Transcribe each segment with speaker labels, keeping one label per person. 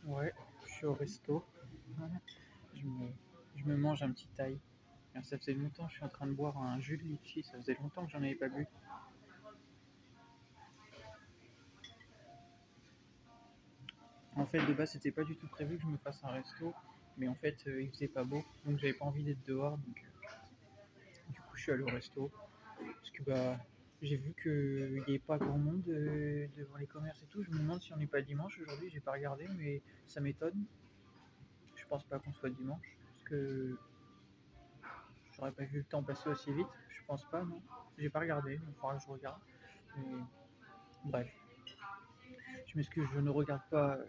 Speaker 1: Ouais, je suis au resto. Je me, je me mange un petit thaï. Alors, ça faisait longtemps, je suis en train de boire un jus de litchi. Ça faisait longtemps que j'en avais pas bu. En fait, de base, c'était pas du tout prévu que je me fasse un resto. Mais en fait, il faisait pas beau. Donc, j'avais pas envie d'être dehors. Donc, du coup, je suis allé au resto. Parce que bah, j'ai vu qu'il n'y avait pas grand monde devant les commerces et tout. Je me demande si on n'est pas dimanche aujourd'hui. J'ai pas regardé, mais ça m'étonne. Je pense pas qu'on soit dimanche. Parce que j'aurais pas vu le temps passer aussi vite. Je pense pas, non. J'ai pas regardé. Il faudra que je regarde. Mais bref, je m'excuse, je ne regarde pas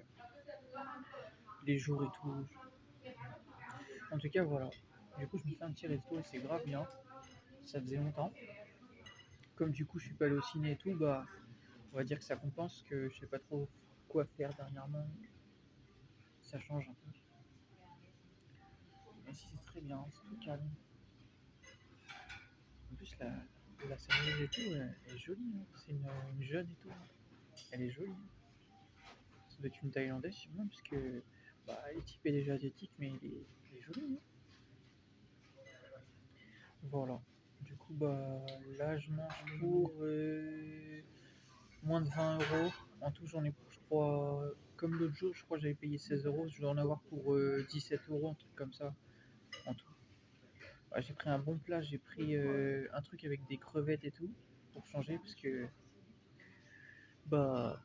Speaker 1: les jours et tout. En tout cas, voilà. Du coup, je me fais un petit resto et c'est grave bien. Ça faisait longtemps. Comme du coup, je suis pas allé au ciné et tout, bah, on va dire que ça compense que je sais pas trop quoi faire dernièrement. Ça change un peu. Mais si c'est très bien, c'est tout calme. En plus, la serveuse et tout, elle est jolie. Hein. C'est une jeune et tout. Elle est jolie. Ça doit être une Thaïlandaise sûrement, parce que bah, le type est déjà asiatique, mais il est joli. Hein. Voilà. Du coup, bah, là, je mange pour moins de 20 euros. En tout, j'en ai pour, je crois, comme l'autre jour, je crois que j'avais payé 16 euros. Je dois en avoir pour 17 euros, un truc comme ça, en tout. Ouais, j'ai pris un bon plat, j'ai pris un truc avec des crevettes et tout, pour changer, parce que, bah,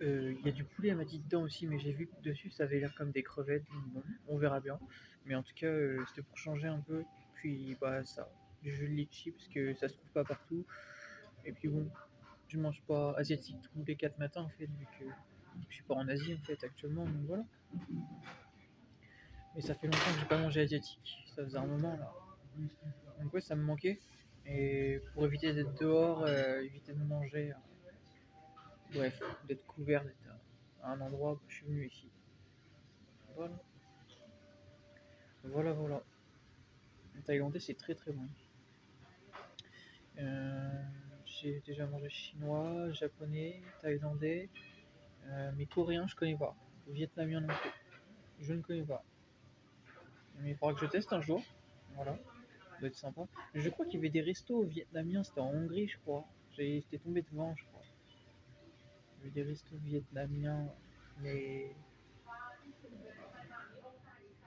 Speaker 1: il y a du poulet, elle m'a dit dedans aussi, mais j'ai vu que dessus, ça avait l'air comme des crevettes. Donc bon, on verra bien. Mais en tout cas, c'était pour changer un peu. Puis, bah, ça, du jus de litchi, parce que ça se trouve pas partout. Et puis bon, je mange pas asiatique tous les 4 matins en fait, vu que je suis pas en Asie en fait actuellement, donc voilà. Mais ça fait longtemps que j'ai pas mangé asiatique, ça faisait un moment là. Donc ouais, ça me manquait. Et pour éviter d'être dehors, éviter de manger, bref, d'être couvert, d'être à un endroit, bah, je suis venu ici. Voilà, voilà, voilà. Le thaïlandais c'est très très bon. Euh, j'ai déjà mangé chinois, japonais, thaïlandais, mais coréen je connais pas. Vietnamien non plus, je ne connais pas. Mais il faudra que je teste un jour. Voilà, ça doit être sympa. Je crois qu'il y avait des restos vietnamiens, c'était en Hongrie, je crois. J'étais tombé devant, je crois. Il y avait des restos vietnamiens, mais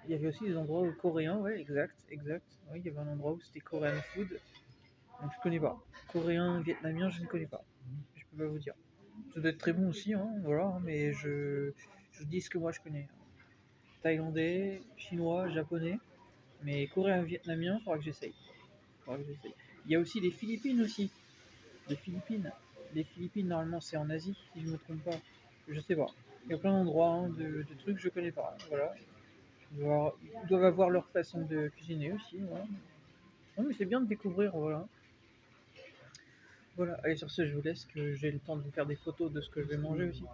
Speaker 1: il y avait aussi des endroits coréens, ouais, exact, exact. Oui, il y avait un endroit où c'était Korean food, donc je connais pas. Coréen, vietnamien, je ne connais pas. Je peux pas vous dire. Ça doit être très bon aussi, hein, voilà, hein, mais je vous dis ce que moi je connais. Thaïlandais, chinois, japonais, mais coréen, vietnamien, faudra que j'essaye. Faudra que j'essaye. Il y a aussi les Philippines aussi. Les Philippines. Les Philippines, normalement, c'est en Asie, si je ne me trompe pas. Je sais pas. Il y a plein d'endroits, hein, de trucs que je connais pas. Voilà. Ils doivent avoir leur façon de cuisiner aussi. Voilà. Non, mais c'est bien de découvrir. Voilà. Voilà. Allez, sur ce, je vous laisse que j'ai le temps de vous faire des photos de ce que je vais manger aussi.